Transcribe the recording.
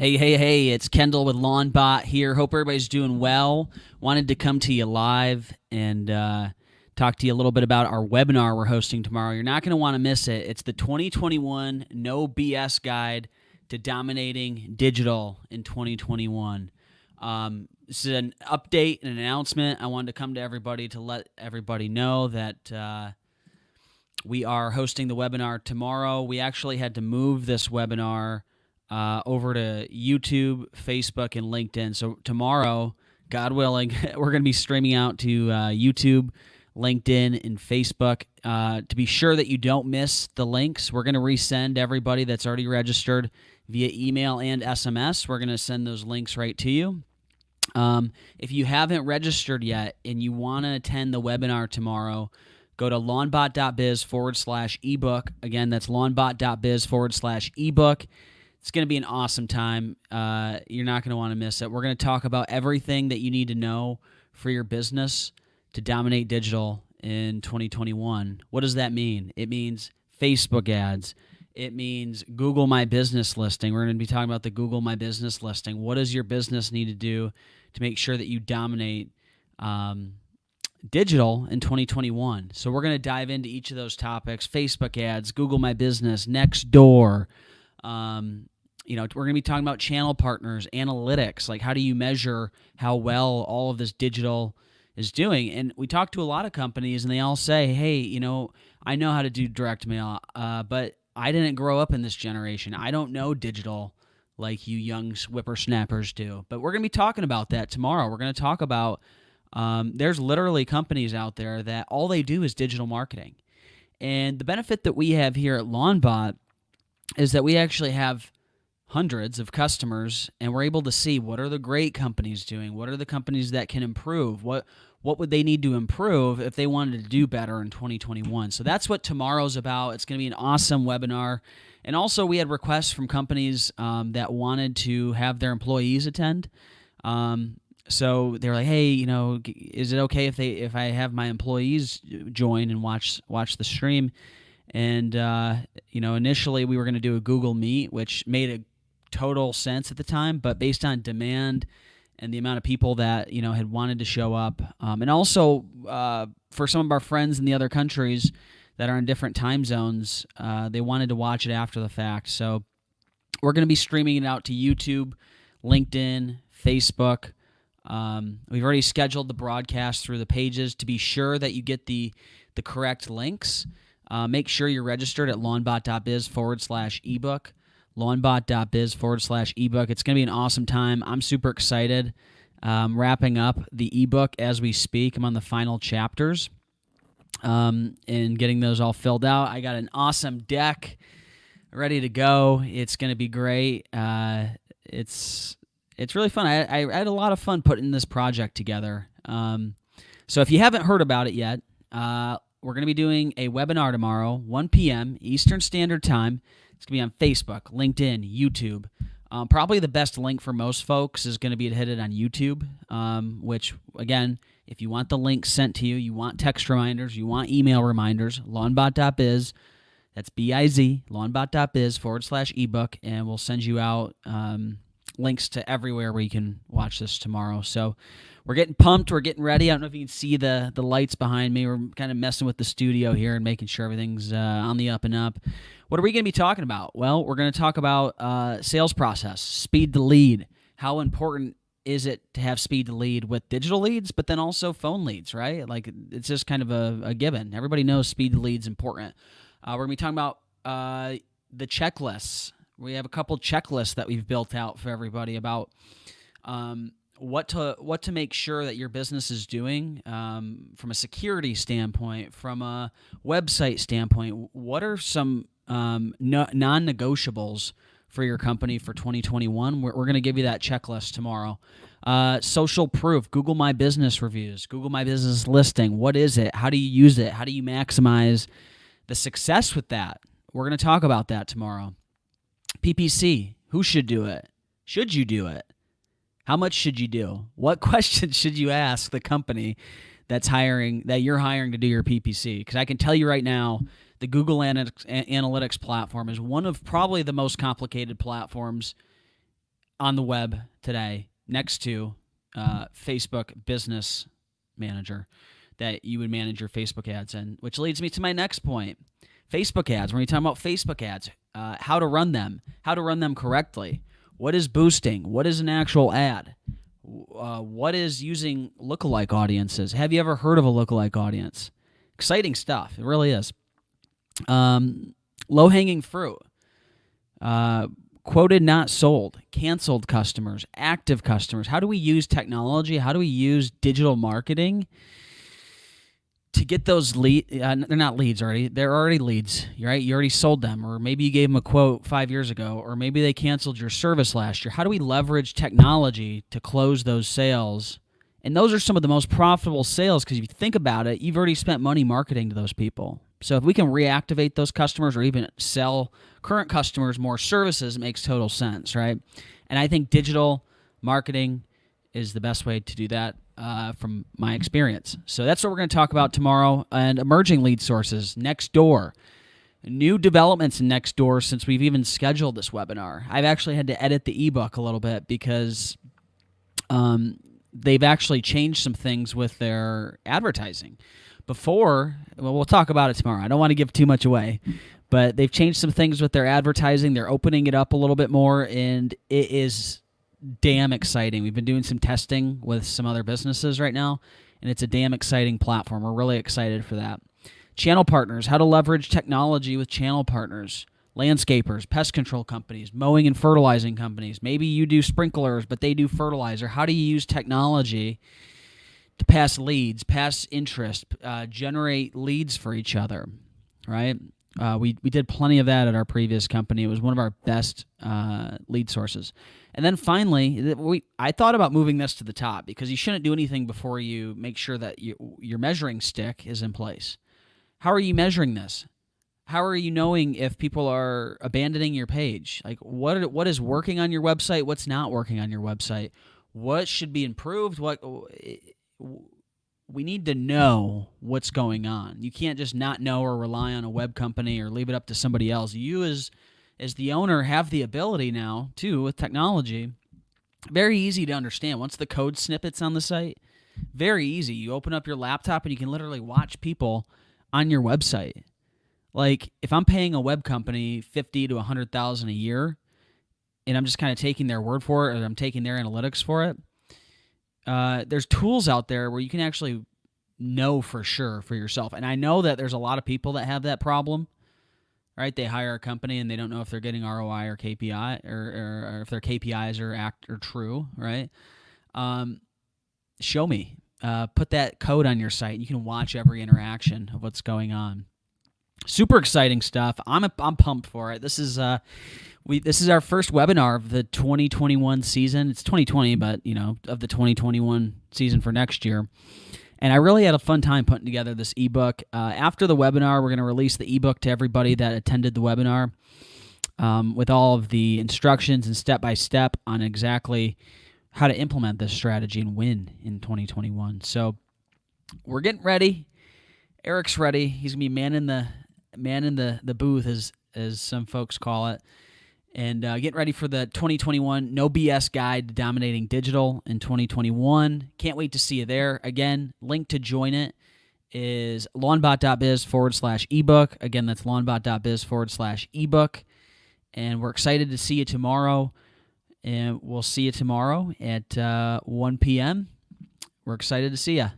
Hey, it's Kendall with Lawnbot here. Hope everybody's doing well. Wanted to come to you live and talk to you a little bit about our webinar we're hosting tomorrow. You're not going to want to miss it. It's the 2021 No BS Guide to Dominating Digital in 2021. This is an update and an announcement. I wanted to come to everybody to let everybody know that we are hosting the webinar tomorrow. We actually had to move this webinar over to YouTube, Facebook, and LinkedIn. So tomorrow, God willing, we're going to be streaming out to YouTube, LinkedIn, and Facebook. To be sure that you don't miss the links, we're going to resend everybody that's already registered via email and SMS. We're going to send those links right to you. If you haven't registered yet and you want to attend the webinar tomorrow, go to lawnbot.biz/ebook. Again, that's lawnbot.biz/ebook. It's going to be an awesome time. You're not going to want to miss it. We're going to talk about everything that you need to know for your business to dominate digital in 2021. What does that mean? It means Facebook ads. It means Google My Business listing. We're going to be talking about the Google My Business listing. What does your business need to do to make sure that you dominate digital in 2021? So we're going to dive into each of those topics: Facebook ads, Google My Business, Nextdoor. We're going to be talking about channel partners, analytics, like how do you measure how well all of this digital is doing? And we talk to a lot of companies and they all say, hey, I know how to do direct mail, but I didn't grow up in this generation. I don't know digital like you young whippersnappers do. But we're going to be talking about that tomorrow. We're going to talk about there's literally companies out there that all they do is digital marketing. And the benefit that we have here at Lawnbot is that we actually have hundreds of customers, and we're able to see what are the great companies doing, what are the companies that can improve, what would they need to improve if they wanted to do better in 2021. So that's what tomorrow's about. It's going to be an awesome webinar. And also we had requests from companies that wanted to have their employees attend. So they're like, hey, is it okay if I have my employees join and watch the stream? And, initially we were going to do a Google Meet, which made a total sense at the time, but based on demand and the amount of people that, had wanted to show up, and also for some of our friends in the other countries that are in different time zones, they wanted to watch it after the fact. So we're going to be streaming it out to YouTube, LinkedIn, Facebook. We've already scheduled the broadcast through the pages. To be sure that you get the correct links, make sure you're registered at lawnbot.biz/ebook, lawnbot.biz/ebook. It's going to be an awesome time. I'm super excited. Wrapping up the ebook as we speak. I'm on the final chapters and getting those all filled out. I got an awesome deck ready to go. It's going to be great. It's really fun. I had a lot of fun putting this project together. So if you haven't heard about it yet, we're going to be doing a webinar tomorrow, 1 p.m. Eastern Standard Time. It's going to be on Facebook, LinkedIn, YouTube. Probably the best link for most folks is going to be to hit it on YouTube, which, again, if you want the link sent to you, you want text reminders, you want email reminders, lawnbot.biz, that's B-I-Z, lawnbot.biz/ebook, and we'll send you out links to everywhere where you can watch this tomorrow. So we're getting pumped. We're getting ready. I don't know if you can see the lights behind me. We're kind of messing with the studio here and making sure everything's on the up and up. What are we going to be talking about? Well, we're going to talk about sales process, speed to lead. How important is it to have speed to lead with digital leads, but then also phone leads, right? Like, it's just kind of a given. Everybody knows speed to lead is important. We're going to be talking about the checklists. We have a couple checklists that we've built out for everybody about what to make sure that your business is doing from a security standpoint, from a website standpoint. What are some non-negotiables for your company for 2021? We're going to give you that checklist tomorrow. Social proof, Google My Business reviews, Google My Business listing. What is it? How do you use it? How do you maximize the success with that? We're going to talk about that tomorrow. PPC, who should do it? Should you do it? How much should you do? What questions should you ask the company that you're hiring to do your PPC? Because I can tell you right now, the Google Analytics platform is one of probably the most complicated platforms on the web today next to Facebook Business Manager that you would manage your Facebook ads in, which leads me to my next point. Facebook ads. When we talk about Facebook ads, how to run them correctly. What is boosting? What is an actual ad? What is using lookalike audiences? Have you ever heard of a lookalike audience? Exciting stuff. It really is. Low-hanging fruit. Quoted, not sold. Canceled customers. Active customers. How do we use technology? How do we use digital marketing to get those leads? They're not leads already. They're already leads, right? You already sold them, or maybe you gave them a quote 5 years ago, or maybe they canceled your service last year. How do we leverage technology to close those sales? And those are some of the most profitable sales, because if you think about it, you've already spent money marketing to those people. So if we can reactivate those customers or even sell current customers more services, it makes total sense, right? And I think digital marketing is the best way to do that from my experience. So that's what we're going to talk about tomorrow. And emerging lead sources, Nextdoor. New developments in Nextdoor since we've even scheduled this webinar. I've actually had to edit the ebook a little bit because they've actually changed some things with their advertising. Before, well, we'll talk about it tomorrow. I don't want to give too much away, but they've changed some things with their advertising. They're opening it up a little bit more, and it is damn exciting. We've been doing some testing with some other businesses right now, and it's a damn exciting platform. We're really excited for that. Channel partners, how to leverage technology with channel partners. Landscapers, pest control companies, mowing and fertilizing companies. Maybe you do sprinklers, but they do fertilizer. How do you use technology to pass leads, pass interest, generate leads for each other, right? We did plenty of that at our previous company. It was one of our best lead sources. And then finally, I thought about moving this to the top because you shouldn't do anything before you make sure that your measuring stick is in place. How are you measuring this? How are you knowing if people are abandoning your page? Like, what is working on your website? What's not working on your website? What should be improved? We need to know what's going on. You can't just not know or rely on a web company or leave it up to somebody else. You as the owner have the ability now, too, with technology. Very easy to understand. Once the code snippets on the site, very easy. You open up your laptop and you can literally watch people on your website. Like, if I'm paying a web company $50,000 to $100,000 a year, and I'm just kind of taking their word for it, or I'm taking their analytics for it, there's tools out there where you can actually know for sure for yourself. And I know that there's a lot of people that have that problem, right? They hire a company and they don't know if they're getting ROI or KPI, or if their KPIs are true, right? Show me. Put that code on your site. You can watch every interaction of what's going on. Super exciting stuff. I'm pumped for it. This is our first webinar of the 2021 season. It's 2020, but of the 2021 season for next year. And I really had a fun time putting together this ebook. After the webinar, we're going to release the ebook to everybody that attended the webinar with all of the instructions and step-by-step on exactly how to implement this strategy and win in 2021. So we're getting ready. Eric's ready. He's going to be man in the booth, as some folks call it. And get ready for the 2021 No BS Guide to Dominating Digital in 2021. Can't wait to see you there. Again, link to join it is lawnbot.biz/ebook. Again, that's lawnbot.biz/ebook. And we're excited to see you tomorrow. And we'll see you tomorrow at 1 p.m. We're excited to see you.